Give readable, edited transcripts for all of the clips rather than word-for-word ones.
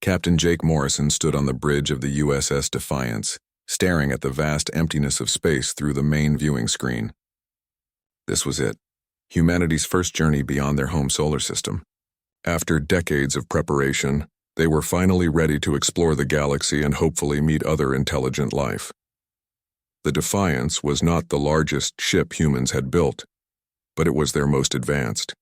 Captain Jake Morrison stood on the bridge of the USS Defiance, staring at the vast emptiness of space through the main viewing screen. This was it, humanity's first journey beyond their home solar system. After decades of preparation, they were finally ready to explore the galaxy and hopefully meet other intelligent life. The Defiance was not the largest ship humans had built, but it was their most advanced.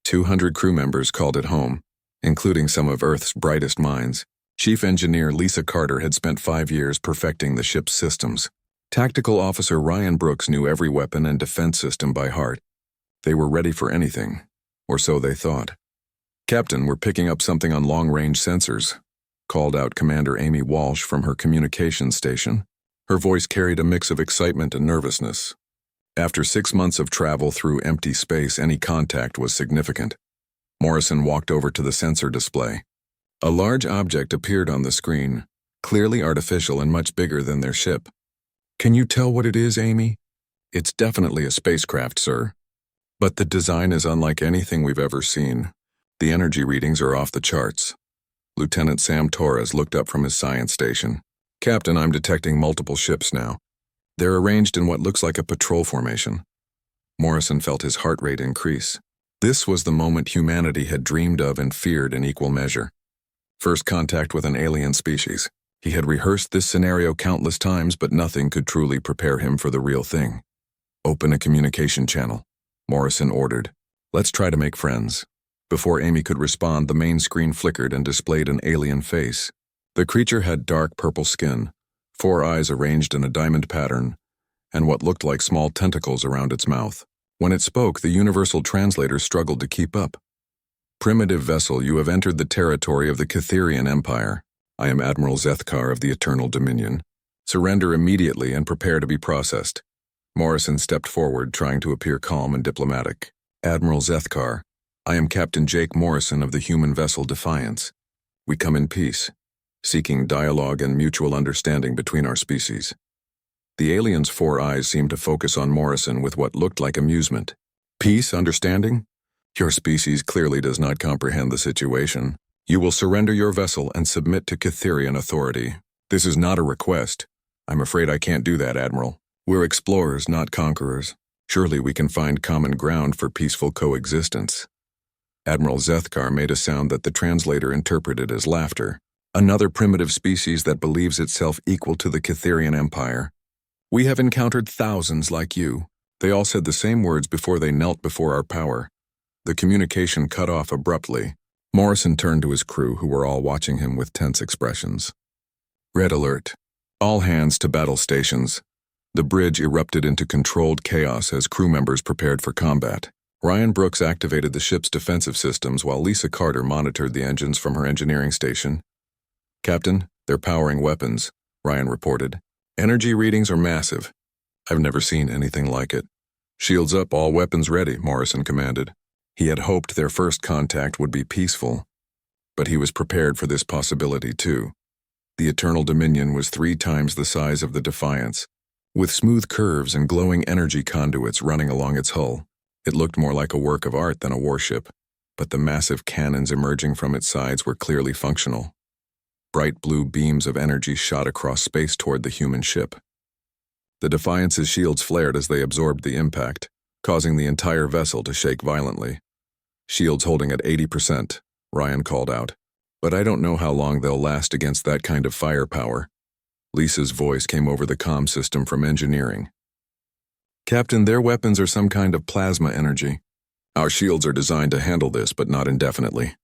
200 crew members called it home, including some of Earth's brightest minds. Chief Engineer Lisa Carter had spent 5 years perfecting the ship's systems. Tactical Officer Ryan Brooks knew every weapon and defense system by heart. They were ready for anything, or so they thought. "Captain, we're picking up something on long-range sensors," called out Commander Amy Walsh from her communications station. Her voice carried a mix of excitement and nervousness. After 6 months of travel through empty space, any contact was significant. Morrison walked over to the sensor display. A large object appeared on the screen, clearly artificial and much bigger than their ship. "Can you tell what it is, Amy?" "It's definitely a spacecraft, sir. But the design is unlike anything we've ever seen. The energy readings are off the charts." Lieutenant Sam Torres looked up from his science station. "Captain, I'm detecting multiple ships now. They're arranged in what looks like a patrol formation." Morrison felt his heart rate increase. This was the moment humanity had dreamed of and feared in equal measure. First contact with an alien species. He had rehearsed this scenario countless times, but nothing could truly prepare him for the real thing. "Open a communication channel," Morrison ordered. "Let's try to make friends." Before Amy could respond, the main screen flickered and displayed an alien face. The creature had dark purple skin, 4 eyes arranged in a diamond pattern, and what looked like small tentacles around its mouth. When it spoke, the universal translator struggled to keep up. "Primitive vessel, you have entered the territory of the Catherian Empire. I am Admiral Zethkar of the Eternal Dominion. Surrender immediately and prepare to be processed." Morrison stepped forward, trying to appear calm and diplomatic. "Admiral Zethkar, I am Captain Jake Morrison of the human vessel Defiance. We come in peace, seeking dialogue and mutual understanding between our species." The alien's 4 eyes seemed to focus on Morrison with what looked like amusement. "Peace, understanding? Your species clearly does not comprehend the situation. You will surrender your vessel and submit to Catherian authority. This is not a request. I'm afraid I can't do that, Admiral. We're explorers, not conquerors. Surely we can find common ground for peaceful coexistence." Admiral Zethkar made a sound that the translator interpreted as laughter. "Another primitive species that believes itself equal to the Catherian Empire. We have encountered thousands like you." They all said the same words before they knelt before our power. The communication cut off abruptly. Morrison turned to his crew, who were all watching him with tense expressions. "Red alert. All hands to battle stations." The bridge erupted into controlled chaos as crew members prepared for combat. Ryan Brooks activated the ship's defensive systems while Lisa Carter monitored the engines from her engineering station. "Captain, they're powering weapons," Ryan reported. "Energy readings are massive. I've never seen anything like it." "Shields up, all weapons ready," Morrison commanded. He had hoped their first contact would be peaceful, but he was prepared for this possibility too. The Eternal Dominion was 3 times the size of the Defiance, with smooth curves and glowing energy conduits running along its hull. It looked more like a work of art than a warship, but the massive cannons emerging from its sides were clearly functional. Bright blue beams of energy shot across space toward the human ship. The Defiance's shields flared as they absorbed the impact, causing the entire vessel to shake violently. "Shields holding at 80%, Ryan called out. "But I don't know how long they'll last against that kind of firepower." Lisa's voice came over the comm system from engineering. "Captain, their weapons are some kind of plasma energy. Our shields are designed to handle this, but not indefinitely."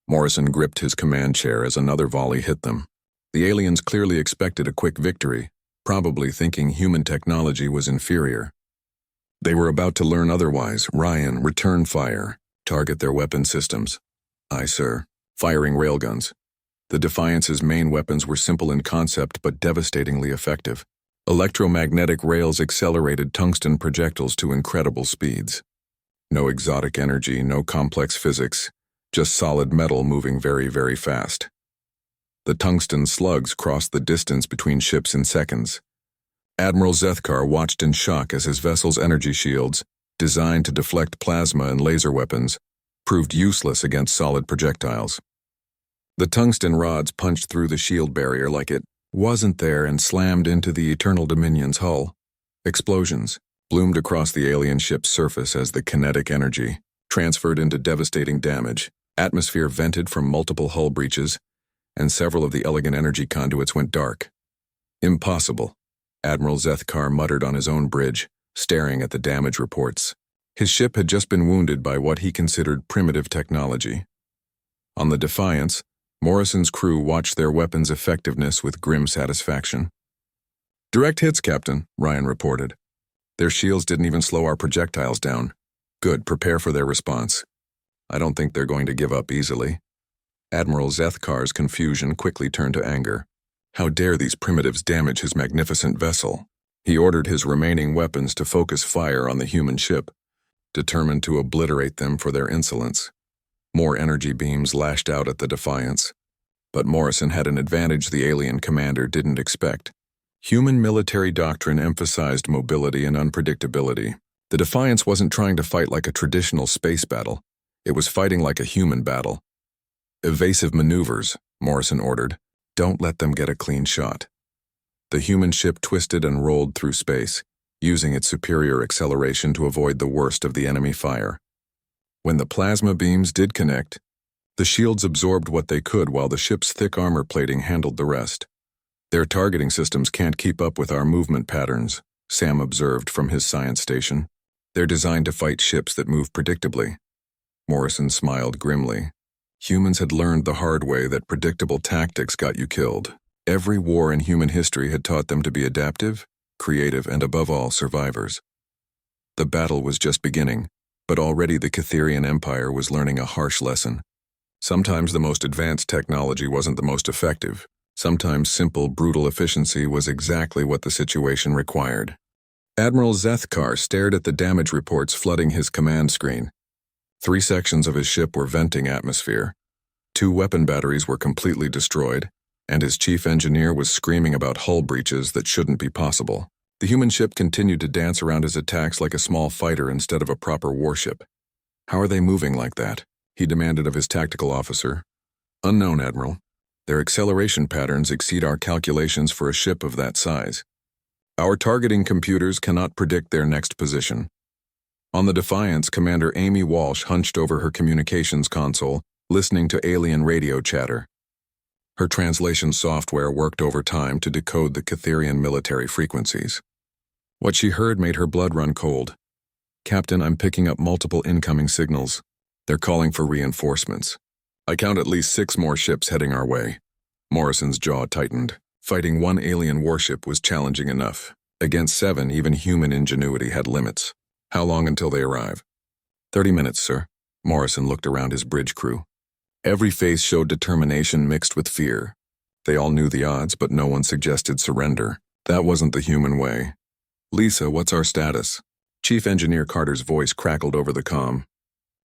Morrison gripped his command chair as another volley hit them. The aliens clearly expected a quick victory, probably thinking human technology was inferior. They were about to learn otherwise. "Ryan, return fire. Target their weapon systems." "Aye, sir." Firing railguns. The Defiance's main weapons were simple in concept but devastatingly effective. Electromagnetic rails accelerated tungsten projectiles to incredible speeds. No exotic energy, no complex physics, just solid metal moving very, very fast. The tungsten slugs crossed the distance between ships in seconds. Admiral Zethkar watched in shock as his vessel's energy shields, designed to deflect plasma and laser weapons, proved useless against solid projectiles. The tungsten rods punched through the shield barrier like it wasn't there and slammed into the Eternal Dominion's hull. Explosions bloomed across the alien ship's surface as the kinetic energy transferred into devastating damage. Atmosphere vented from multiple hull breaches, and several of the elegant energy conduits went dark. Impossible, Admiral Zethkar muttered on his own bridge, staring at the damage reports. His ship had just been wounded by what he considered primitive technology. On the Defiance, Morrison's crew watched their weapons' effectiveness with grim satisfaction. "Direct hits, Captain," Ryan reported. "Their shields didn't even slow our projectiles down. Good, prepare for their response. I don't think they're going to give up easily." Admiral Zethkar's confusion quickly turned to anger. How dare these primitives damage his magnificent vessel? He ordered his remaining weapons to focus fire on the human ship, determined to obliterate them for their insolence. More energy beams lashed out at the Defiance. But Morrison had an advantage the alien commander didn't expect. Human military doctrine emphasized mobility and unpredictability. The Defiance wasn't trying to fight like a traditional space battle. It was fighting like a human battle. "Evasive maneuvers," Morrison ordered. "Don't let them get a clean shot." The human ship twisted and rolled through space, using its superior acceleration to avoid the worst of the enemy fire. When the plasma beams did connect, the shields absorbed what they could while the ship's thick armor plating handled the rest. "Their targeting systems can't keep up with our movement patterns," Sam observed from his science station. "They're designed to fight ships that move predictably." Morrison smiled grimly. Humans had learned the hard way that predictable tactics got you killed. Every war in human history had taught them to be adaptive, creative, and above all, survivors. The battle was just beginning, but already the Catherian Empire was learning a harsh lesson. Sometimes the most advanced technology wasn't the most effective. Sometimes simple, brutal efficiency was exactly what the situation required. Admiral Zethkar stared at the damage reports flooding his command screen. 3 sections of his ship were venting atmosphere. 2 weapon batteries were completely destroyed, and his chief engineer was screaming about hull breaches that shouldn't be possible. The human ship continued to dance around his attacks like a small fighter instead of a proper warship. "How are they moving like that?" he demanded of his tactical officer. "Unknown, Admiral. Their acceleration patterns exceed our calculations for a ship of that size. Our targeting computers cannot predict their next position." On the Defiance, Commander Amy Walsh hunched over her communications console, listening to alien radio chatter. Her translation software worked overtime to decode the Catherian military frequencies. What she heard made her blood run cold. "Captain, I'm picking up multiple incoming signals. They're calling for reinforcements. I count at least 6 more ships heading our way." Morrison's jaw tightened. Fighting 1 alien warship was challenging enough. Against 7, even human ingenuity had limits. "How long until they arrive?" 30 minutes, sir." Morrison looked around his bridge crew. Every face showed determination mixed with fear. They all knew the odds, but no one suggested surrender. That wasn't the human way. "Lisa, what's our status?" Chief Engineer Carter's voice crackled over the comm.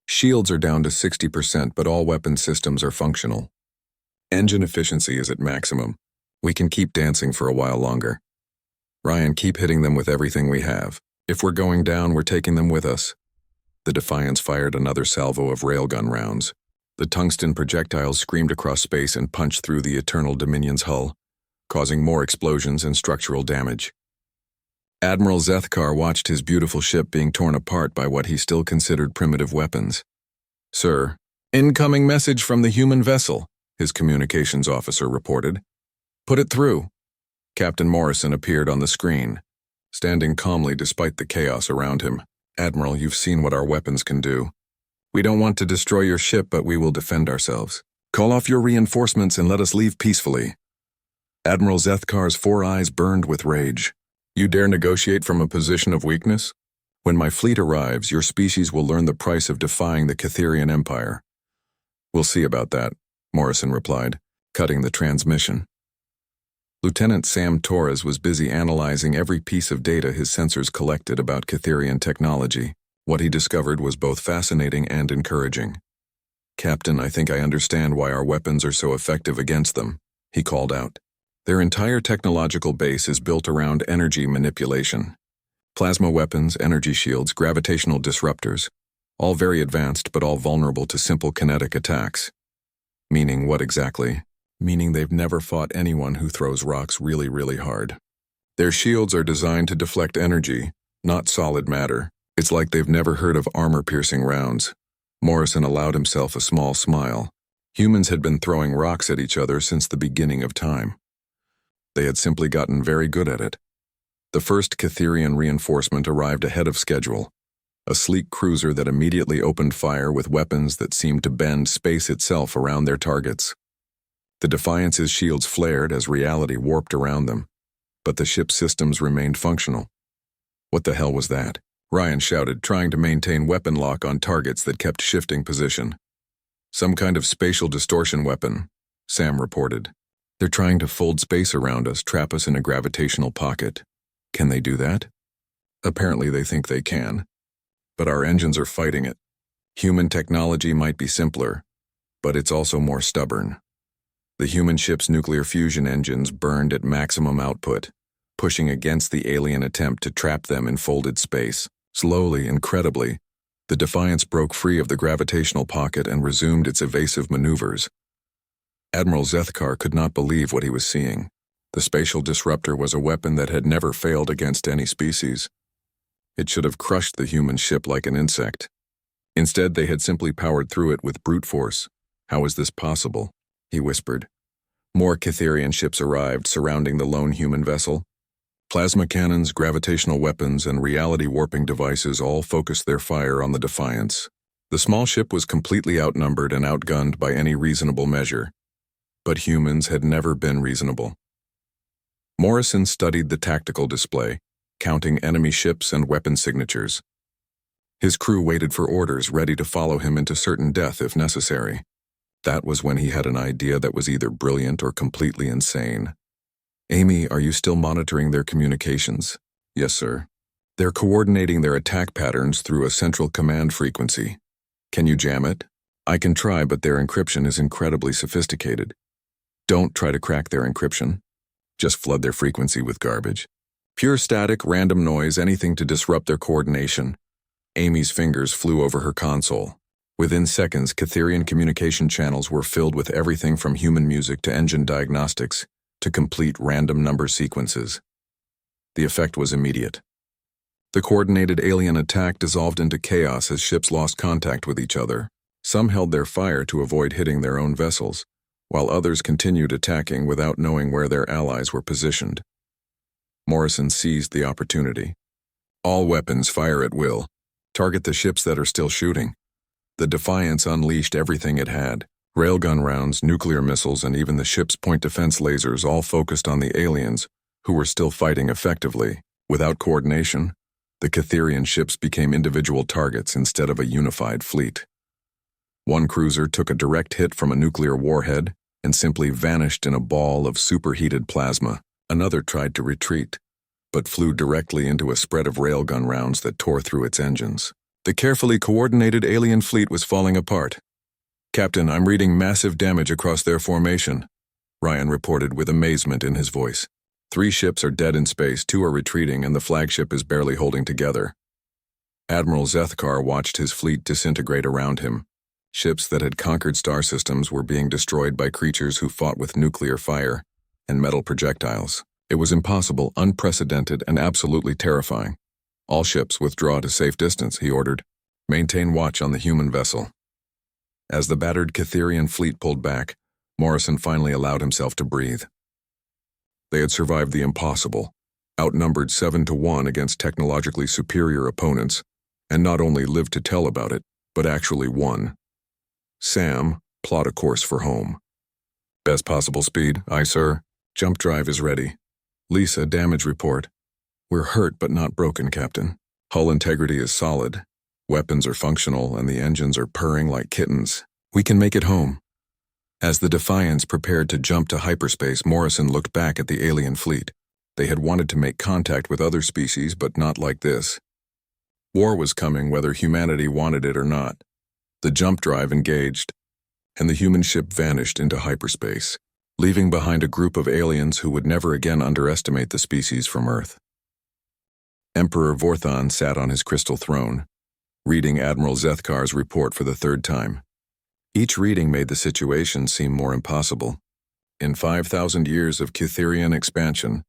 "Shields are down to 60%, but all weapon systems are functional. Engine efficiency is at maximum. We can keep dancing for a while longer. Ryan, keep hitting them with everything we have. If we're going down, we're taking them with us." The Defiance fired another salvo of railgun rounds. The tungsten projectiles screamed across space and punched through the Eternal Dominion's hull, causing more explosions and structural damage. Admiral Zethkar watched his beautiful ship being torn apart by what he still considered primitive weapons. "Sir, incoming message from the human vessel," his communications officer reported. "Put it through." Captain Morrison appeared on the screen, standing calmly despite the chaos around him. "Admiral, you've seen what our weapons can do. We don't want to destroy your ship, but we will defend ourselves. Call off your reinforcements and let us leave peacefully." Admiral Zethkar's 4 eyes burned with rage. "You dare negotiate from a position of weakness? When my fleet arrives, your species will learn the price of defying the Catherian Empire." "We'll see about that," Morrison replied, cutting the transmission. Lieutenant Sam Torres was busy analyzing every piece of data his sensors collected about Catherian technology. What he discovered was both fascinating and encouraging. "Captain, I think I understand why our weapons are so effective against them," he called out. "Their entire technological base is built around energy manipulation. Plasma weapons, energy shields, gravitational disruptors, all very advanced but all vulnerable to simple kinetic attacks. Meaning what exactly? Meaning they've never fought anyone who throws rocks really, really hard. Their shields are designed to deflect energy, not solid matter. It's like they've never heard of armor-piercing rounds. Morrison allowed himself a small smile. Humans had been throwing rocks at each other since the beginning of time. They had simply gotten very good at it. The first Catherian reinforcement arrived ahead of schedule, a sleek cruiser that immediately opened fire with weapons that seemed to bend space itself around their targets. The Defiance's shields flared as reality warped around them, but the ship's systems remained functional. What the hell was that? Ryan shouted, trying to maintain weapon lock on targets that kept shifting position. Some kind of spatial distortion weapon, Sam reported. They're trying to fold space around us, trap us in a gravitational pocket. Can they do that? Apparently they think they can. But our engines are fighting it. Human technology might be simpler, but it's also more stubborn. The human ship's nuclear fusion engines burned at maximum output, pushing against the alien attempt to trap them in folded space. Slowly, incredibly, the Defiance broke free of the gravitational pocket and resumed its evasive maneuvers. Admiral Zethkar could not believe what he was seeing. The spatial disruptor was a weapon that had never failed against any species. It should have crushed the human ship like an insect. Instead, they had simply powered through it with brute force. How is this possible? He whispered. More Catherian ships arrived, surrounding the lone human vessel. Plasma cannons, gravitational weapons, and reality-warping devices all focused their fire on the Defiance. The small ship was completely outnumbered and outgunned by any reasonable measure. But humans had never been reasonable. Morrison studied the tactical display, counting enemy ships and weapon signatures. His crew waited for orders, ready to follow him into certain death if necessary. That was when he had an idea that was either brilliant or completely insane. Amy, are you still monitoring their communications? Yes, sir. They're coordinating their attack patterns through a central command frequency. Can you jam it? I can try, but their encryption is incredibly sophisticated. Don't try to crack their encryption. Just flood their frequency with garbage. Pure static, random noise, anything to disrupt their coordination. Amy's fingers flew over her console. Within seconds, Catherian communication channels were filled with everything from human music to engine diagnostics to complete random number sequences. The effect was immediate. The coordinated alien attack dissolved into chaos as ships lost contact with each other. Some held their fire to avoid hitting their own vessels, while others continued attacking without knowing where their allies were positioned. Morrison seized the opportunity. All weapons fire at will. Target the ships that are still shooting. The Defiance unleashed everything it had. Railgun rounds, nuclear missiles, and even the ship's point defense lasers all focused on the aliens, who were still fighting effectively. Without coordination, the Catherian ships became individual targets instead of a unified fleet. One cruiser took a direct hit from a nuclear warhead and simply vanished in a ball of superheated plasma. Another tried to retreat, but flew directly into a spread of railgun rounds that tore through its engines. The carefully coordinated alien fleet was falling apart. Captain, I'm reading massive damage across their formation, Ryan reported with amazement in his voice. 3 ships are dead in space, 2 are retreating, and the flagship is barely holding together. Admiral Zethkar watched his fleet disintegrate around him. Ships that had conquered star systems were being destroyed by creatures who fought with nuclear fire and metal projectiles. It was impossible, unprecedented, and absolutely terrifying. All ships withdraw to safe distance, he ordered. Maintain watch on the human vessel. As the battered Catherian fleet pulled back, Morrison finally allowed himself to breathe. They had survived the impossible, outnumbered 7-1 against technologically superior opponents, and not only lived to tell about it, but actually won. Sam, plot a course for home. Best possible speed, aye sir. Jump drive is ready. Lisa, damage report. We're hurt but not broken, Captain. Hull integrity is solid. Weapons are functional and the engines are purring like kittens. We can make it home. As the Defiance prepared to jump to hyperspace, Morrison looked back at the alien fleet. They had wanted to make contact with other species, but not like this. War was coming whether humanity wanted it or not. The jump drive engaged, and the human ship vanished into hyperspace, leaving behind a group of aliens who would never again underestimate the species from Earth. Emperor Vorthon sat on his crystal throne, reading Admiral Zethkar's report for the 3rd time. Each reading made the situation seem more impossible. In 5,000 years of Cytherian expansion,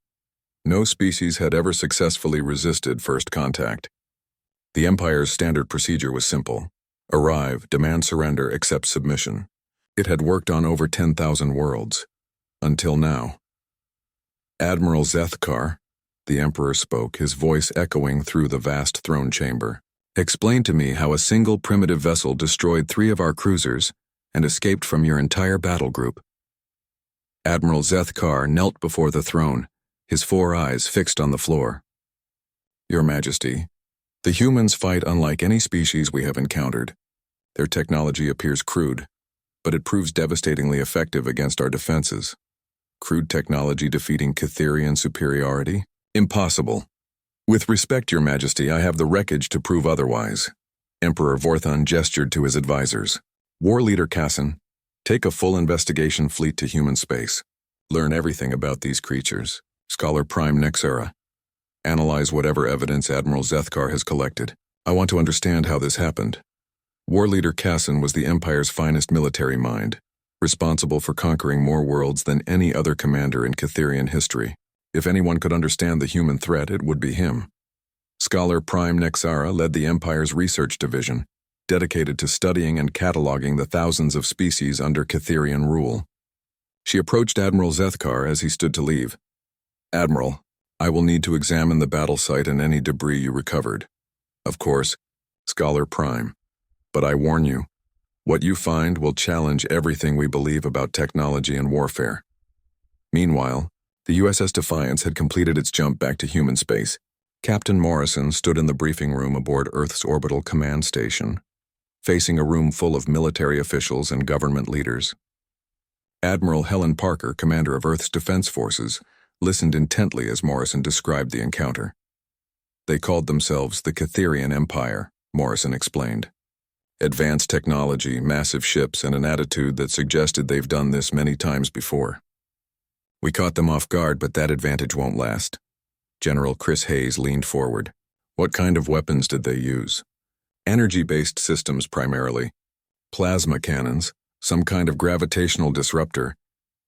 no species had ever successfully resisted first contact. The Empire's standard procedure was simple: arrive, demand surrender, accept submission. It had worked on over 10,000 worlds. Until now. Admiral Zethkar, the Emperor spoke, his voice echoing through the vast throne chamber, explained to me how a single primitive vessel destroyed 3 of our cruisers and escaped from your entire battle group. Admiral Zethkar knelt before the throne, his 4 eyes fixed on the floor. Your Majesty, the humans fight unlike any species we have encountered. Their technology appears crude, but it proves devastatingly effective against our defenses. Crude technology defeating Cytherian superiority? Impossible. With respect, Your Majesty, I have the wreckage to prove otherwise. Emperor Vorthon gestured to his advisors. War Leader Kassan, take a full investigation fleet to human space. Learn everything about these creatures. Scholar Prime Nexera. Analyze whatever evidence Admiral Zethkar has collected. I want to understand how this happened. War Leader Kassan was the Empire's finest military mind, responsible for conquering more worlds than any other commander in Cytherian history. If anyone could understand the human threat, it would be him. Scholar Prime Nexera led the Empire's research division, dedicated to studying and cataloging the thousands of species under Cytherian rule. She approached Admiral Zethkar as he stood to leave. Admiral, I will need to examine the battle site and any debris you recovered. Of course, Scholar Prime. But I warn you, what you find will challenge everything we believe about technology and warfare. Meanwhile, the USS Defiance had completed its jump back to human space. Captain Morrison stood in the briefing room aboard Earth's orbital command station, facing a room full of military officials and government leaders. Admiral Helen Parker, commander of Earth's Defense Forces, listened intently as Morrison described the encounter. They called themselves the Cytherian Empire, Morrison explained. Advanced technology, massive ships, and an attitude that suggested they've done this many times before. We caught them off guard, but that advantage won't last. General Chris Hayes leaned forward. What kind of weapons did they use? Energy-based systems primarily. Plasma cannons, some kind of gravitational disruptor,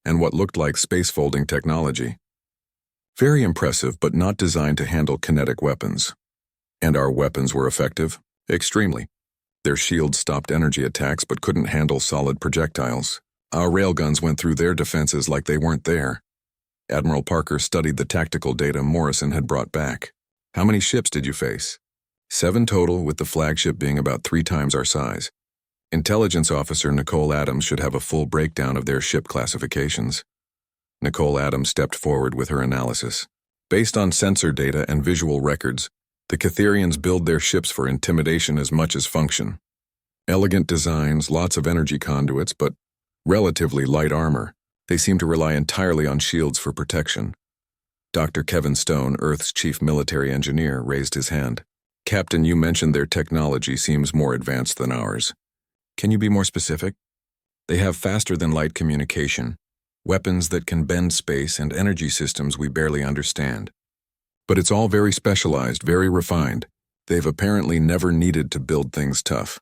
and what looked like space-folding technology. Very impressive, but not designed to handle kinetic weapons. And our weapons were effective? Extremely. Their shields stopped energy attacks but couldn't handle solid projectiles. Our railguns went through their defenses like they weren't there. Admiral Parker studied the tactical data Morrison had brought back. How many ships did you face? 7 total, with the flagship being about 3 times our size. Intelligence Officer Nicole Adams should have a full breakdown of their ship classifications. Nicole Adams stepped forward with her analysis. Based on sensor data and visual records, the Cytherians build their ships for intimidation as much as function. Elegant designs, lots of energy conduits, but relatively light armor. They seem to rely entirely on shields for protection. Dr. Kevin Stone, Earth's chief military engineer, raised his hand. Captain, you mentioned their technology seems more advanced than ours. Can you be more specific? They have faster-than-light communication, weapons that can bend space, and energy systems we barely understand. But it's all very specialized, very refined. They've apparently never needed to build things tough.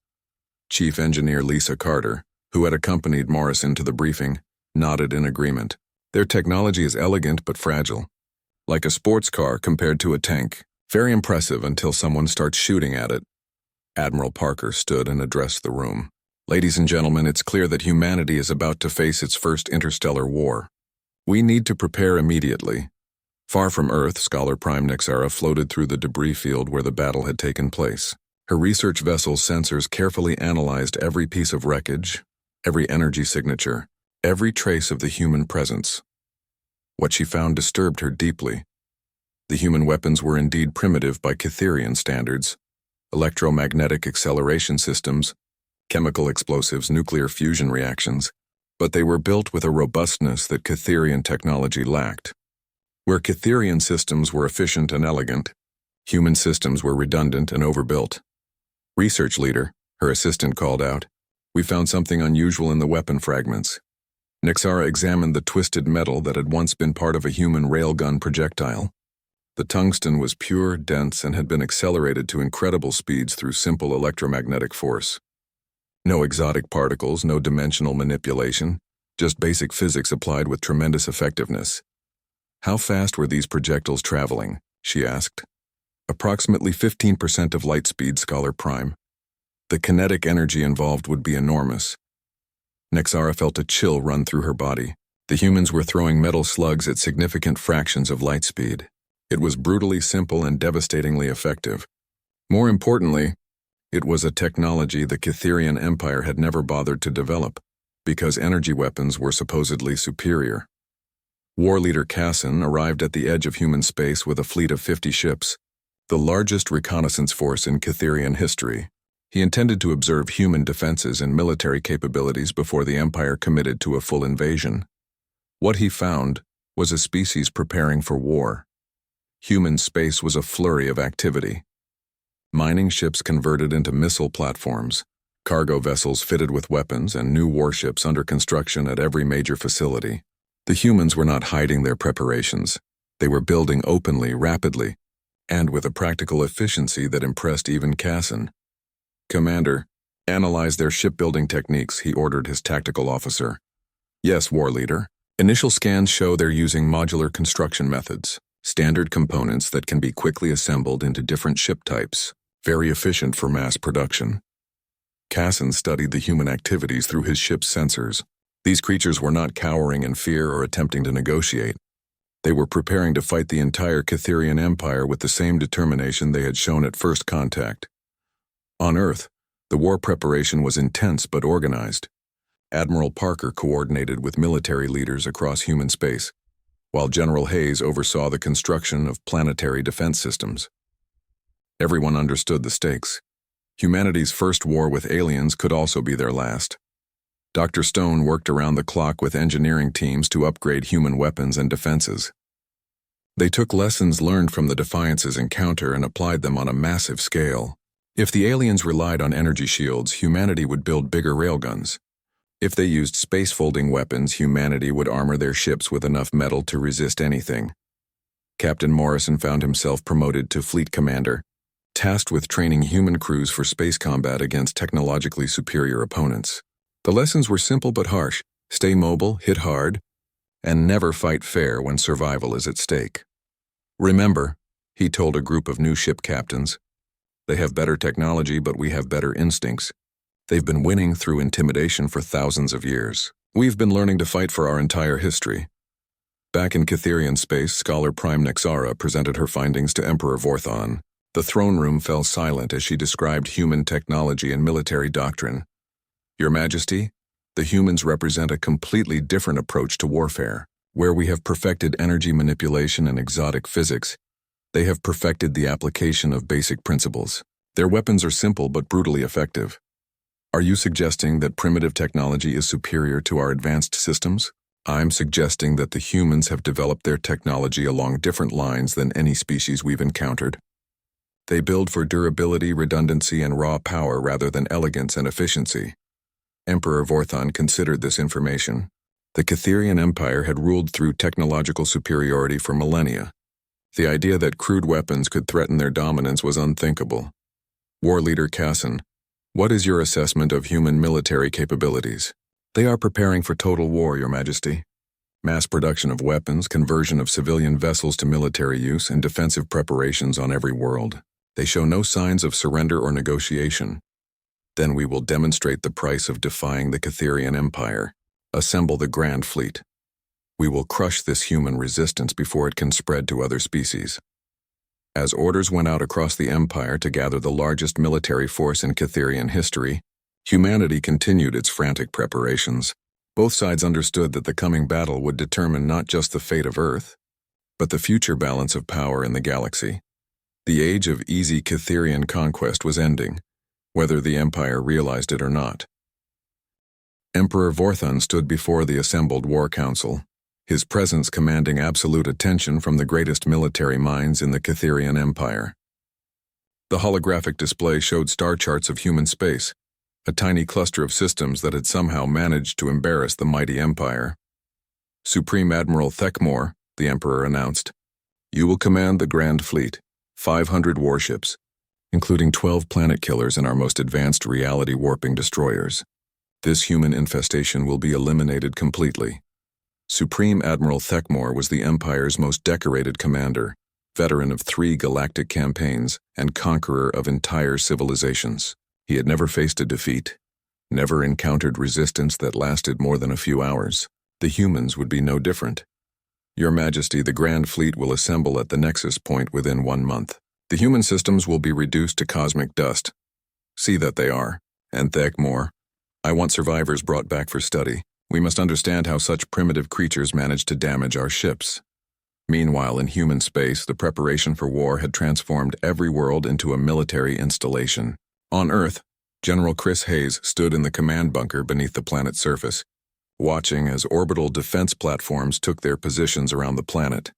Chief Engineer Lisa Carter, who had accompanied Morrison to the briefing, nodded in agreement. Their technology is elegant but fragile. Like a sports car compared to a tank. Very impressive until someone starts shooting at it. Admiral Parker stood and addressed the room. Ladies and gentlemen, it's clear that humanity is about to face its first interstellar war. We need to prepare immediately. Far from Earth, Scholar Prime Nexera floated through the debris field where the battle had taken place. Her research vessel's sensors carefully analyzed every piece of wreckage, every energy signature, every trace of the human presence. What she found disturbed her deeply. The human weapons were indeed primitive by Cytherian standards. Electromagnetic acceleration systems, chemical explosives, nuclear fusion reactions, but they were built with a robustness that Cytherian technology lacked. Where Cytherian systems were efficient and elegant, human systems were redundant and overbuilt. Research leader, her assistant called out, we found something unusual in the weapon fragments. Nexera examined the twisted metal that had once been part of a human railgun projectile. The tungsten was pure, dense, and had been accelerated to incredible speeds through simple electromagnetic force. No exotic particles, no dimensional manipulation, just basic physics applied with tremendous effectiveness. How fast were these projectiles traveling? She asked. Approximately 15% of light speed, Scholar Prime. The kinetic energy involved would be enormous. Nexara felt a chill run through her body. The humans were throwing metal slugs at significant fractions of light speed. It was brutally simple and devastatingly effective. More importantly, it was a technology the Catherian Empire had never bothered to develop, because energy weapons were supposedly superior. War leader Casson arrived at the edge of human space with a fleet of 50 ships, the largest reconnaissance force in Catherian history. He intended to observe human defenses and military capabilities before the Empire committed to a full invasion. What he found was a species preparing for war. Human space was a flurry of activity. Mining ships converted into missile platforms, cargo vessels fitted with weapons, and new warships under construction at every major facility. The humans were not hiding their preparations. They were building openly, rapidly, and with a practical efficiency that impressed even Casson. "Commander, analyze their shipbuilding techniques," he ordered his tactical officer. "Yes, war leader. Initial scans show they're using modular construction methods, standard components that can be quickly assembled into different ship types, very efficient for mass production." Casson studied the human activities through his ship's sensors. These creatures were not cowering in fear or attempting to negotiate. They were preparing to fight the entire Catherian Empire with the same determination they had shown at first contact. On Earth, the war preparation was intense but organized. Admiral Parker coordinated with military leaders across human space, while General Hayes oversaw the construction of planetary defense systems. Everyone understood the stakes. Humanity's first war with aliens could also be their last. Dr. Stone worked around the clock with engineering teams to upgrade human weapons and defenses. They took lessons learned from the Defiance's encounter and applied them on a massive scale. If the aliens relied on energy shields, humanity would build bigger railguns. If they used space-folding weapons, humanity would armor their ships with enough metal to resist anything. Captain Morrison found himself promoted to fleet commander, tasked with training human crews for space combat against technologically superior opponents. The lessons were simple but harsh: stay mobile, hit hard, and never fight fair when survival is at stake. "Remember," he told a group of new ship captains, "they have better technology, but we have better instincts. They've been winning through intimidation for thousands of years. We've been learning to fight for our entire history." Back in Catherian space, Scholar Prime Nexara presented her findings to Emperor Vorthon. The throne room fell silent as she described human technology and military doctrine. "Your Majesty, the humans represent a completely different approach to warfare. Where we have perfected energy manipulation and exotic physics, they have perfected the application of basic principles. Their weapons are simple but brutally effective." "Are you suggesting that primitive technology is superior to our advanced systems?" "I'm suggesting that the humans have developed their technology along different lines than any species we've encountered. They build for durability, redundancy, and raw power rather than elegance and efficiency." Emperor Vorthon considered this information. The Catherian Empire had ruled through technological superiority for millennia. The idea that crude weapons could threaten their dominance was unthinkable. War leader Casson, what is your assessment of human military capabilities? "They are preparing for total war, Your Majesty. Mass production of weapons, conversion of civilian vessels to military use, and defensive preparations on every world. They show no signs of surrender or negotiation. Then we will demonstrate the price of defying the Catherian Empire. Assemble the Grand Fleet. We will crush this human resistance before it can spread to other species." As orders went out across the Empire to gather the largest military force in Catherian history, humanity continued its frantic preparations. Both sides understood that the coming battle would determine not just the fate of Earth, but the future balance of power in the galaxy. The age of easy Catherian conquest was ending, whether the Empire realized it or not. Emperor Vorthon stood before the assembled war council, his presence commanding absolute attention from the greatest military minds in the Catherian Empire. The holographic display showed star charts of human space, a tiny cluster of systems that had somehow managed to embarrass the mighty empire. "Supreme Admiral Thekmore," the Emperor announced, "you will command the Grand Fleet, 500 warships, including 12 planet killers and our most advanced reality warping destroyers. This human infestation will be eliminated completely. Supreme Admiral Thekmor was the Empire's most decorated commander, veteran of 3 galactic campaigns, and conqueror of entire civilizations. He had never faced a defeat, never encountered resistance that lasted more than a few hours. The humans would be no different. Your Majesty, the Grand Fleet will assemble at the Nexus Point within 1 month. The human systems will be reduced to cosmic dust. See that they are. And Thekmor, I want survivors brought back for study. We must understand how such primitive creatures managed to damage our ships. Meanwhile, in human space, the preparation for war had transformed every world into a military installation. On Earth, General Chris Hayes stood in the command bunker beneath the planet's surface, watching as orbital defense platforms took their positions around the planet.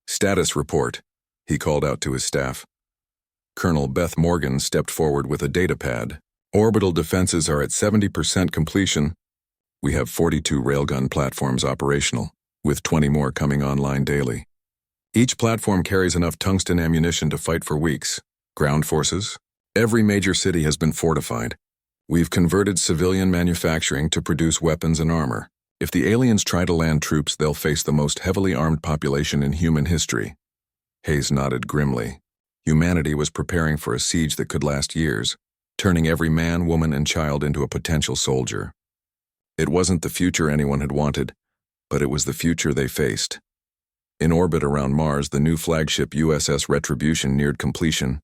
Status report, he called out to his staff. Colonel Beth Morgan stepped forward with a data pad. Orbital defenses are at 70% completion. We have 42 railgun platforms operational, with 20 more coming online daily. Each platform carries enough tungsten ammunition to fight for weeks. Ground forces? Every major city has been fortified. We've converted civilian manufacturing to produce weapons and armor. If the aliens try to land troops, they'll face the most heavily armed population in human history. Hayes nodded grimly. Humanity was preparing for a siege that could last years, turning every man, woman, and child into a potential soldier. It wasn't the future anyone had wanted, but it was the future they faced. In orbit around Mars, the new flagship USS Retribution neared completion.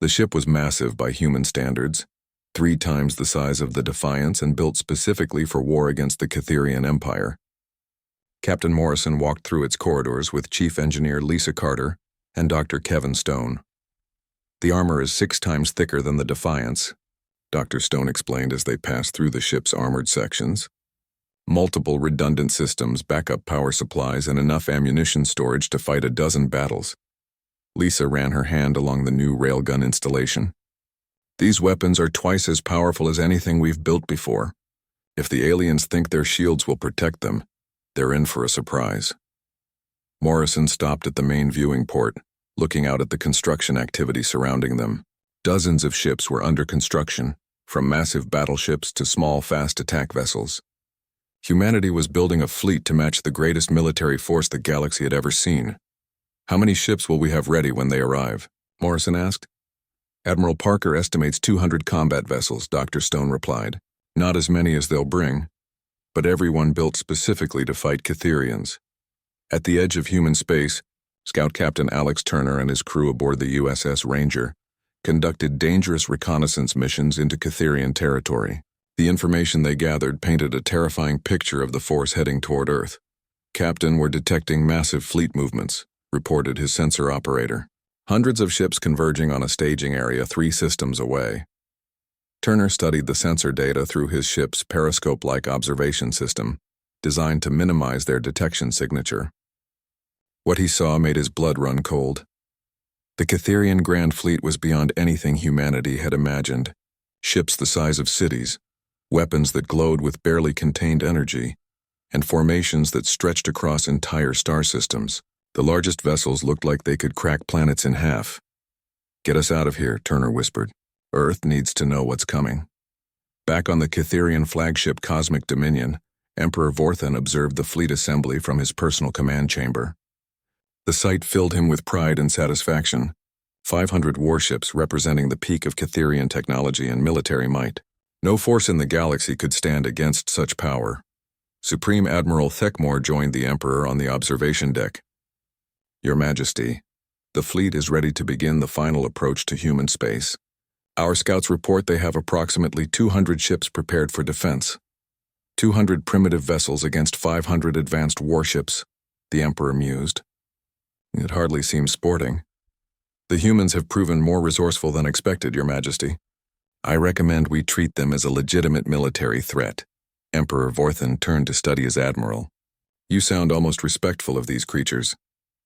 The ship was massive by human standards, 3 times the size of the Defiance and built specifically for war against the Catherian Empire. Captain Morrison walked through its corridors with Chief Engineer Lisa Carter and Dr. Kevin Stone. The armor is 6 times thicker than the Defiance, Dr. Stone explained as they passed through the ship's armored sections. Multiple redundant systems, backup power supplies, and enough ammunition storage to fight a dozen battles. Lisa ran her hand along the new railgun installation. These weapons are twice as powerful as anything we've built before. If the aliens think their shields will protect them, they're in for a surprise. Morrison stopped at the main viewing port, looking out at the construction activity surrounding them. Dozens of ships were under construction, from massive battleships to small fast attack vessels. Humanity was building a fleet to match the greatest military force the galaxy had ever seen. How many ships will we have ready when they arrive? Morrison asked. Admiral Parker estimates 200 combat vessels, Dr. Stone replied. Not as many as they'll bring, but everyone built specifically to fight Catherians. At the edge of human space, Scout Captain Alex Turner and his crew aboard the USS Ranger conducted dangerous reconnaissance missions into Catherian territory. The information they gathered painted a terrifying picture of the force heading toward Earth. Captain, we're detecting massive fleet movements, reported his sensor operator. Hundreds of ships converging on a staging area 3 systems away. Turner studied the sensor data through his ship's periscope-like observation system, designed to minimize their detection signature. What he saw made his blood run cold. The Catherian Grand Fleet was beyond anything humanity had imagined. Ships the size of cities, weapons that glowed with barely contained energy, and formations that stretched across entire star systems. The largest vessels looked like they could crack planets in half. Get us out of here, Turner whispered. Earth needs to know what's coming. Back on the Catherian flagship Cosmic Dominion, Emperor Vorthan observed the fleet assembly from his personal command chamber. The sight filled him with pride and satisfaction. 500 warships representing the peak of Catherian technology and military might. No force in the galaxy could stand against such power. Supreme Admiral Thekmor joined the Emperor on the observation deck. Your Majesty, the fleet is ready to begin the final approach to human space. Our scouts report they have approximately 200 ships prepared for defense. 200 primitive vessels against 500 advanced warships, the Emperor mused. It hardly seems sporting. The humans have proven more resourceful than expected, Your Majesty. I recommend we treat them as a legitimate military threat. Emperor Vorthan turned to study his admiral. You sound almost respectful of these creatures.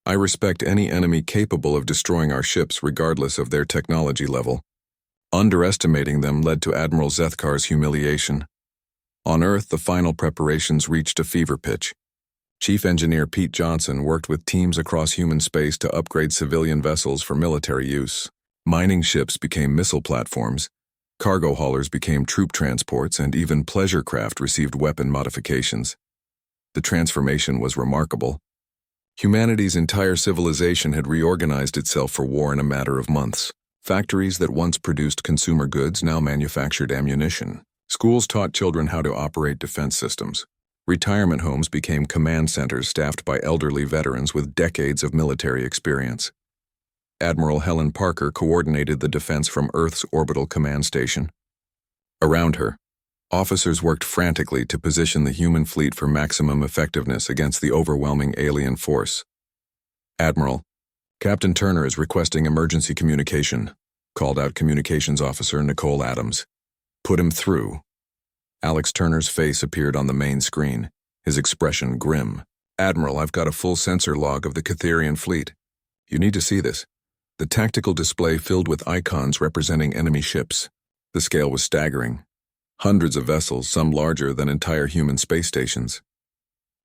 I respect any enemy capable of destroying our ships regardless of their technology level. Underestimating them led to Admiral Zethkar's humiliation. On Earth, the final preparations reached a fever pitch. Chief Engineer Pete Johnson worked with teams across human space to upgrade civilian vessels for military use. Mining ships became missile platforms, cargo haulers became troop transports, and even pleasure craft received weapon modifications. The transformation was remarkable. Humanity's entire civilization had reorganized itself for war in a matter of months. Factories that once produced consumer goods now manufactured ammunition. Schools taught children how to operate defense systems. Retirement homes became command centers staffed by elderly veterans with decades of military experience. Admiral Helen Parker coordinated the defense from Earth's orbital command station. Around her, officers worked frantically to position the human fleet for maximum effectiveness against the overwhelming alien force. "Admiral, Captain Turner is requesting emergency communication," called out Communications Officer Nicole Adams. "Put him through." Alex Turner's face appeared on the main screen, his expression grim. "Admiral, I've got a full sensor log of the Catherian fleet. You need to see this." The tactical display filled with icons representing enemy ships. The scale was staggering. Hundreds of vessels, some larger than entire human space stations.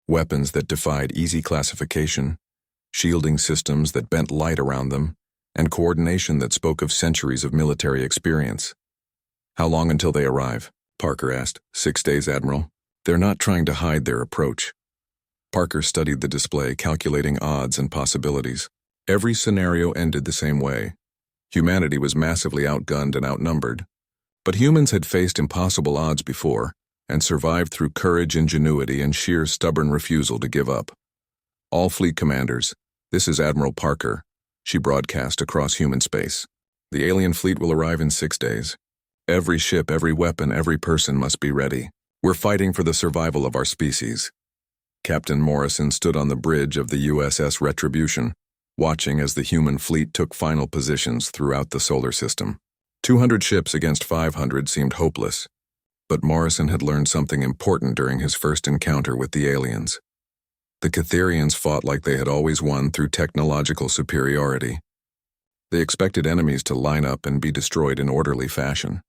Weapons that defied easy classification, shielding systems that bent light around them, and coordination that spoke of centuries of military experience. "How long until they arrive?" Parker asked. 6 days, Admiral. They're not trying to hide their approach." Parker studied the display, calculating odds and possibilities. Every scenario ended the same way. Humanity was massively outgunned and outnumbered. But humans had faced impossible odds before, and survived through courage, ingenuity, and sheer stubborn refusal to give up. "All fleet commanders, this is Admiral Parker," she broadcast across human space. "The alien fleet will arrive in 6 days. Every ship, every weapon, every person must be ready. We're fighting for the survival of our species." Captain Morrison stood on the bridge of the USS Retribution, watching as the human fleet took final positions throughout the solar system. 200 ships against 500 seemed hopeless, but Morrison had learned something important during his first encounter with the aliens. The Catherians fought like they had always won through technological superiority. They expected enemies to line up and be destroyed in orderly fashion.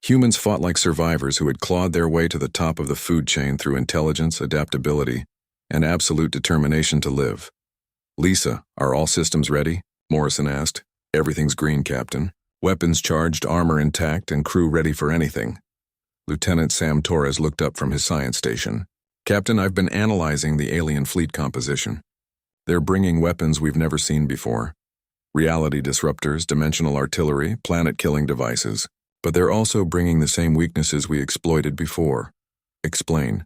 Humans fought like survivors who had clawed their way to the top of the food chain through intelligence, adaptability, and absolute determination to live. "Lisa, are all systems ready?" Morrison asked. "Everything's green, Captain. Weapons charged, armor intact, and crew ready for anything." Lieutenant Sam Torres looked up from his science station. "Captain, I've been analyzing the alien fleet composition. They're bringing weapons we've never seen before. Reality disruptors, dimensional artillery, planet-killing devices. But they're also bringing the same weaknesses we exploited before." "Explain."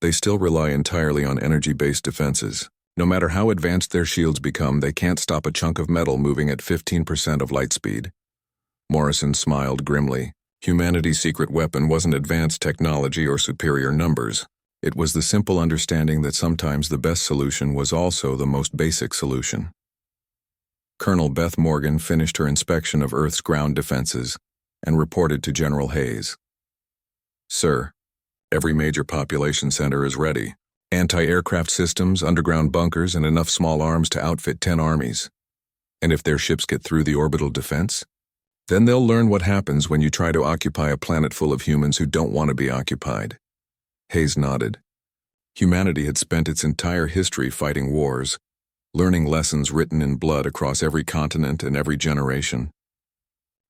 "They still rely entirely on energy-based defenses. No matter how advanced their shields become, they can't stop a chunk of metal moving at 15% of light speed." Morrison smiled grimly. Humanity's secret weapon wasn't advanced technology or superior numbers. It was the simple understanding that sometimes the best solution was also the most basic solution. Colonel Beth Morgan finished her inspection of Earth's ground defenses and reported to General Hayes. "Sir, every major population center is ready. Anti-aircraft systems, underground bunkers, and enough small arms to outfit 10 armies. And if their ships get through the orbital defense, then they'll learn what happens when you try to occupy a planet full of humans who don't want to be occupied." Hayes nodded. Humanity had spent its entire history fighting wars, learning lessons written in blood across every continent and every generation.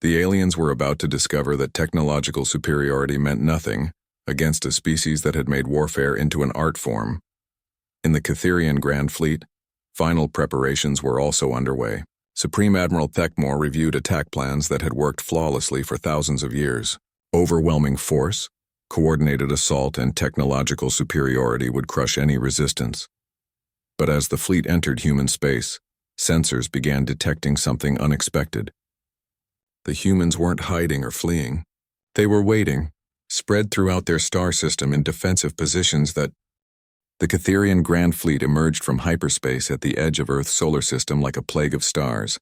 The aliens were about to discover that technological superiority meant nothing against a species that had made warfare into an art form. In the Catherian Grand Fleet, final preparations were also underway. Supreme Admiral Thekmore reviewed attack plans that had worked flawlessly for thousands of years. Overwhelming force, coordinated assault, and technological superiority would crush any resistance. But as the fleet entered human space, sensors began detecting something unexpected. The humans weren't hiding or fleeing. They were waiting, spread throughout their star system in defensive positions that... The Catherian Grand Fleet emerged from hyperspace at the edge of Earth's solar system like a plague of stars.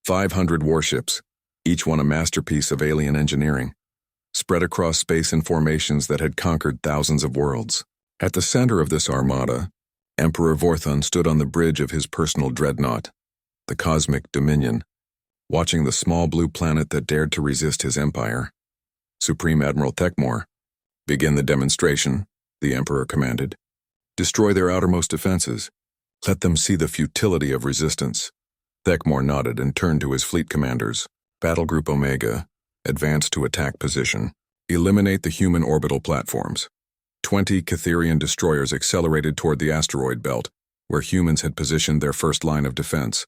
500 warships, each one a masterpiece of alien engineering, spread across space in formations that had conquered thousands of worlds. At the center of this armada, Emperor Vorthon stood on the bridge of his personal dreadnought, the Cosmic Dominion, watching the small blue planet that dared to resist his empire. Supreme Admiral Thekmore, "Begin the demonstration," the Emperor commanded. "Destroy their outermost defenses. Let them see the futility of resistance." Thekmore nodded and turned to his fleet commanders. Battle Group Omega, advance to attack position. Eliminate the human orbital platforms. 20 Catherian destroyers accelerated toward the asteroid belt, where humans had positioned their first line of defense.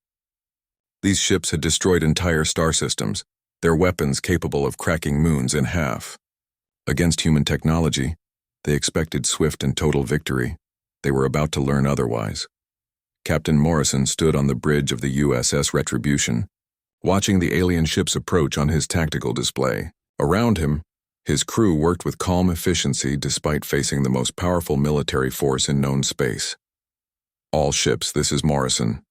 These ships had destroyed entire star systems, their weapons capable of cracking moons in half. Against human technology, they expected swift and total victory. They were about to learn otherwise. Captain Morrison stood on the bridge of the USS Retribution, watching the alien ships approach on his tactical display. Around him, his crew worked with calm efficiency despite facing the most powerful military force in known space. "All ships, this is Morrison,"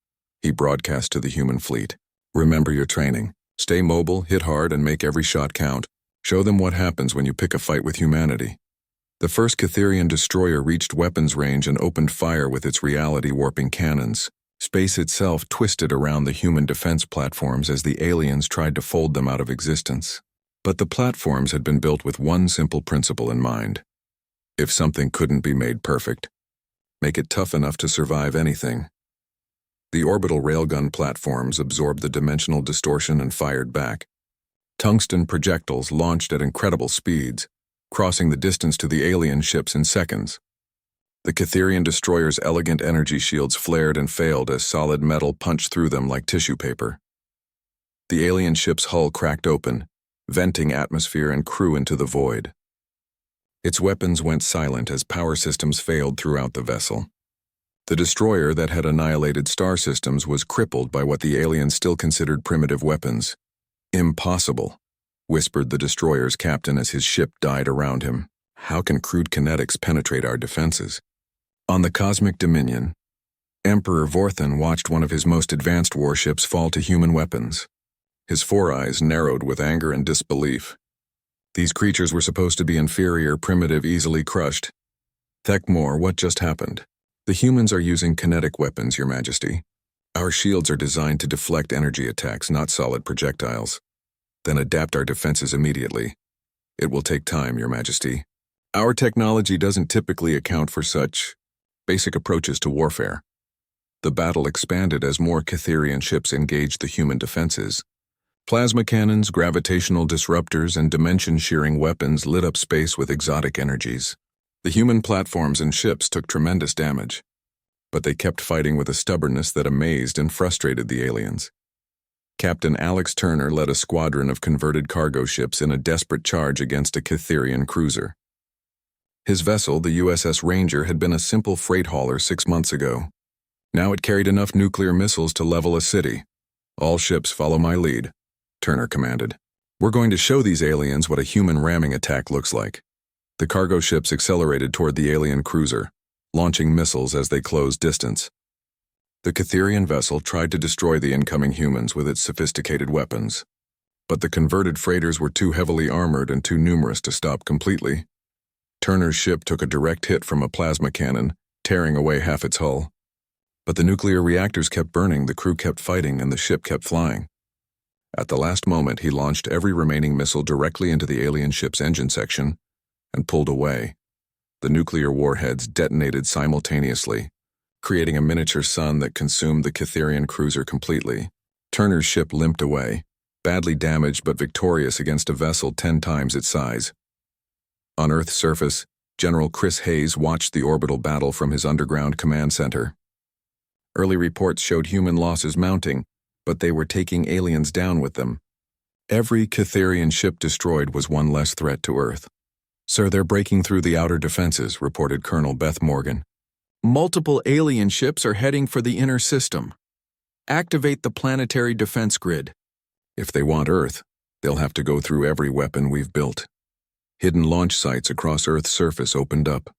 he broadcast to the human fleet. "Remember your training. Stay mobile, hit hard, and make every shot count. Show them what happens when you pick a fight with humanity." The first Catherian destroyer reached weapons range and opened fire with its reality-warping cannons. Space itself twisted around the human defense platforms as the aliens tried to fold them out of existence. But the platforms had been built with one simple principle in mind. If something couldn't be made perfect, make it tough enough to survive anything. The orbital railgun platforms absorbed the dimensional distortion and fired back. Tungsten projectiles launched at incredible speeds, crossing the distance to the alien ships in seconds. The Catherian destroyers' elegant energy shields flared and failed as solid metal punched through them like tissue paper. The alien ship's hull cracked open, venting atmosphere and crew into the void. Its weapons went silent as power systems failed throughout the vessel. The destroyer that had annihilated star systems was crippled by what the aliens still considered primitive weapons. "Impossible," whispered the destroyer's captain as his ship died around him. "How can crude kinetics penetrate our defenses?" On the Cosmic Dominion, Emperor Vorthan watched one of his most advanced warships fall to human weapons. His four eyes narrowed with anger and disbelief. These creatures were supposed to be inferior, primitive, easily crushed. "Thekmore, what just happened?" "The humans are using kinetic weapons, Your Majesty. Our shields are designed to deflect energy attacks, not solid projectiles. Then adapt our defenses immediately. It will take time, Your Majesty. Our technology doesn't typically account for such basic approaches to warfare." The battle expanded as more Catherian ships engaged the human defenses. Plasma cannons, gravitational disruptors, and dimension-shearing weapons lit up space with exotic energies. The human platforms and ships took tremendous damage, but they kept fighting with a stubbornness that amazed and frustrated the aliens. Captain Alex Turner led a squadron of converted cargo ships in a desperate charge against a Catherian cruiser. His vessel, the USS Ranger, had been a simple freight hauler 6 months ago. Now it carried enough nuclear missiles to level a city. "All ships follow my lead," Turner commanded. "We're going to show these aliens what a human ramming attack looks like." The cargo ships accelerated toward the alien cruiser, launching missiles as they closed distance. The Catherian vessel tried to destroy the incoming humans with its sophisticated weapons, but the converted freighters were too heavily armored and too numerous to stop completely. Turner's ship took a direct hit from a plasma cannon, tearing away half its hull. But the nuclear reactors kept burning, the crew kept fighting, and the ship kept flying. At the last moment, he launched every remaining missile directly into the alien ship's engine section and pulled away. The nuclear warheads detonated simultaneously, creating a miniature sun that consumed the Catherian cruiser completely. Turner's ship limped away, badly damaged but victorious against a vessel 10 times its size. On Earth's surface, General Chris Hayes watched the orbital battle from his underground command center. Early reports showed human losses mounting, but they were taking aliens down with them. Every Catherian ship destroyed was one less threat to Earth. "Sir, they're breaking through the outer defenses," reported Colonel Beth Morgan. "Multiple alien ships are heading for the inner system. Activate the planetary defense grid." "If they want Earth, they'll have to go through every weapon we've built." Hidden launch sites across Earth's surface opened up,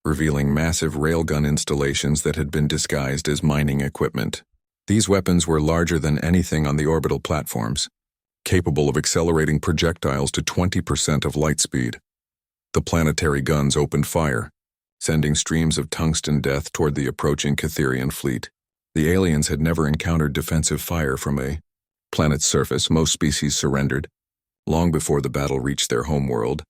revealing massive railgun installations that had been disguised as mining equipment. These weapons were larger than anything on the orbital platforms, capable of accelerating projectiles to 20% of light speed. The planetary guns opened fire, sending streams of tungsten death toward the approaching Catherian fleet. The aliens had never encountered defensive fire from a planet's surface. Most species surrendered long before the battle reached their homeworld.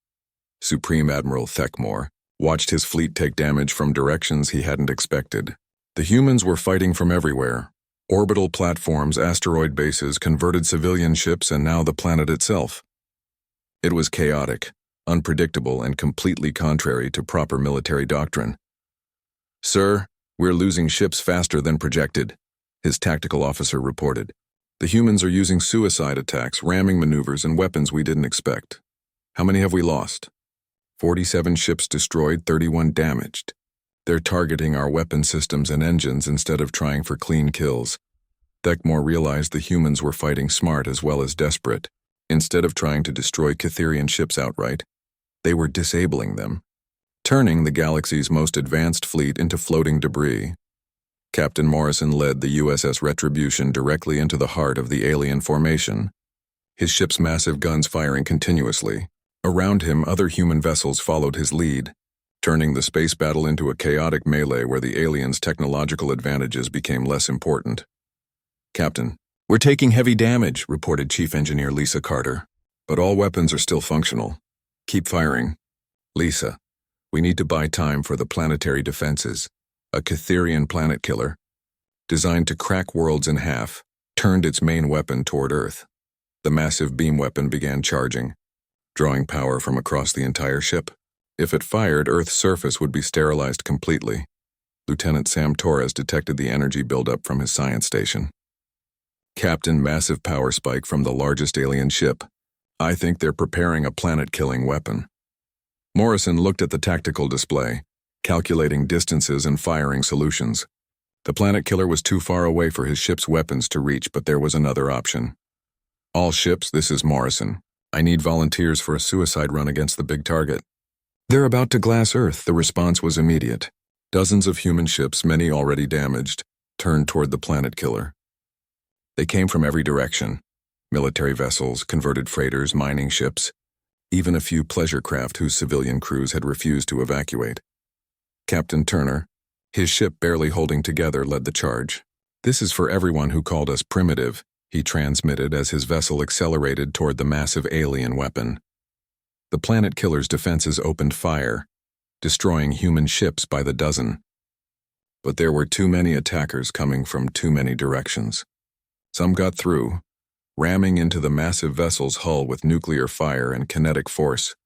Supreme Admiral Thekmore watched his fleet take damage from directions he hadn't expected. The humans were fighting from everywhere, Orbital platforms, asteroid bases, converted civilian ships, and now the planet itself. It was chaotic, unpredictable, and completely contrary to proper military doctrine. "Sir, we're losing ships faster than projected," his tactical officer reported. "The humans are using suicide attacks, ramming maneuvers, and weapons we didn't expect. How many have we lost?" 47 ships destroyed, 31 damaged. They're targeting our weapon systems and engines instead of trying for clean kills. Thekmore realized the humans were fighting smart as well as desperate. Instead of trying to destroy Catherian ships outright, they were disabling them, turning the galaxy's most advanced fleet into floating debris. Captain Morrison led the USS Retribution directly into the heart of the alien formation, his ship's massive guns firing continuously. Around him, other human vessels followed his lead, turning the space battle into a chaotic melee where the aliens' technological advantages became less important. "Captain, we're taking heavy damage," reported Chief Engineer Lisa Carter. "But all weapons are still functional. Keep firing." "Lisa, we need to buy time for the planetary defenses." A Catherian planet killer, designed to crack worlds in half, turned its main weapon toward Earth. The massive beam weapon began charging, drawing power from across the entire ship. If it fired, Earth's surface would be sterilized completely. Lieutenant Sam Torres detected the energy buildup from his science station. "Captain, massive power spike from the largest alien ship. I think they're preparing a planet-killing weapon." Morrison looked at the tactical display, calculating distances and firing solutions. The planet killer was too far away for his ship's weapons to reach, but there was another option. "All ships, this is Morrison. I need volunteers for a suicide run against the big target." "They're about to glass Earth." The response was immediate. Dozens of human ships, many already damaged, turned toward the planet killer. They came from every direction: military vessels, converted freighters, mining ships, even a few pleasure craft whose civilian crews had refused to evacuate. Captain Turner, his ship barely holding together, led the charge. "This is for everyone who called us primitive," he transmitted as his vessel accelerated toward the massive alien weapon. The planet killer's defenses opened fire, destroying human ships by the dozen. But there were too many attackers coming from too many directions. Some got through, ramming into the massive vessel's hull with nuclear fire and kinetic force.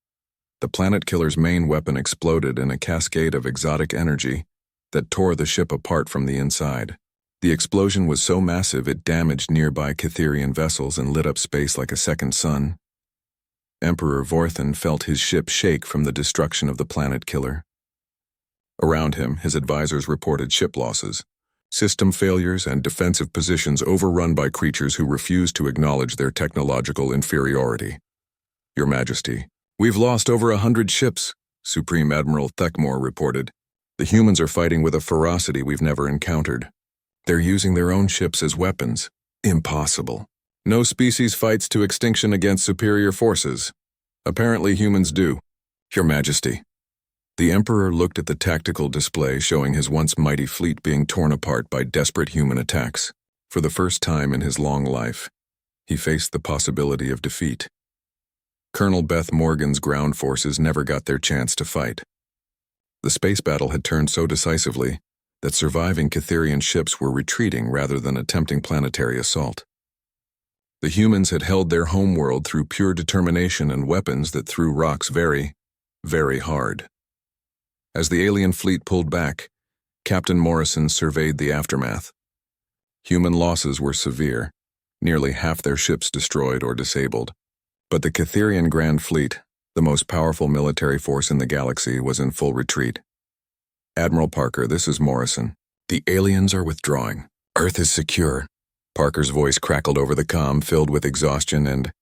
The planet killer's main weapon exploded in a cascade of exotic energy that tore the ship apart from the inside. The explosion was so massive it damaged nearby Catherian vessels and lit up space like a second sun. Emperor Vorthan felt his ship shake from the destruction of the planet killer. Around him, his advisors reported ship losses, system failures, and defensive positions overrun by creatures who refused to acknowledge their technological inferiority. "Your Majesty, we've lost over 100 ships," Supreme Admiral Thekmore reported. "The humans are fighting with a ferocity we've never encountered. They're using their own ships as weapons. Impossible. No species fights to extinction against superior forces. Apparently humans do. Your Majesty." The Emperor looked at the tactical display showing his once mighty fleet being torn apart by desperate human attacks. For the first time in his long life, he faced the possibility of defeat. Colonel Beth Morgan's ground forces never got their chance to fight. The space battle had turned so decisively that surviving Catherian ships were retreating rather than attempting planetary assault. The humans had held their homeworld through pure determination and weapons that threw rocks very, very hard. As the alien fleet pulled back, Captain Morrison surveyed the aftermath. Human losses were severe, nearly half their ships destroyed or disabled. But the Catherian Grand Fleet, the most powerful military force in the galaxy, was in full retreat. "Admiral Parker, this is Morrison. The aliens are withdrawing. Earth is secure." Parker's voice crackled over the comm, filled with exhaustion and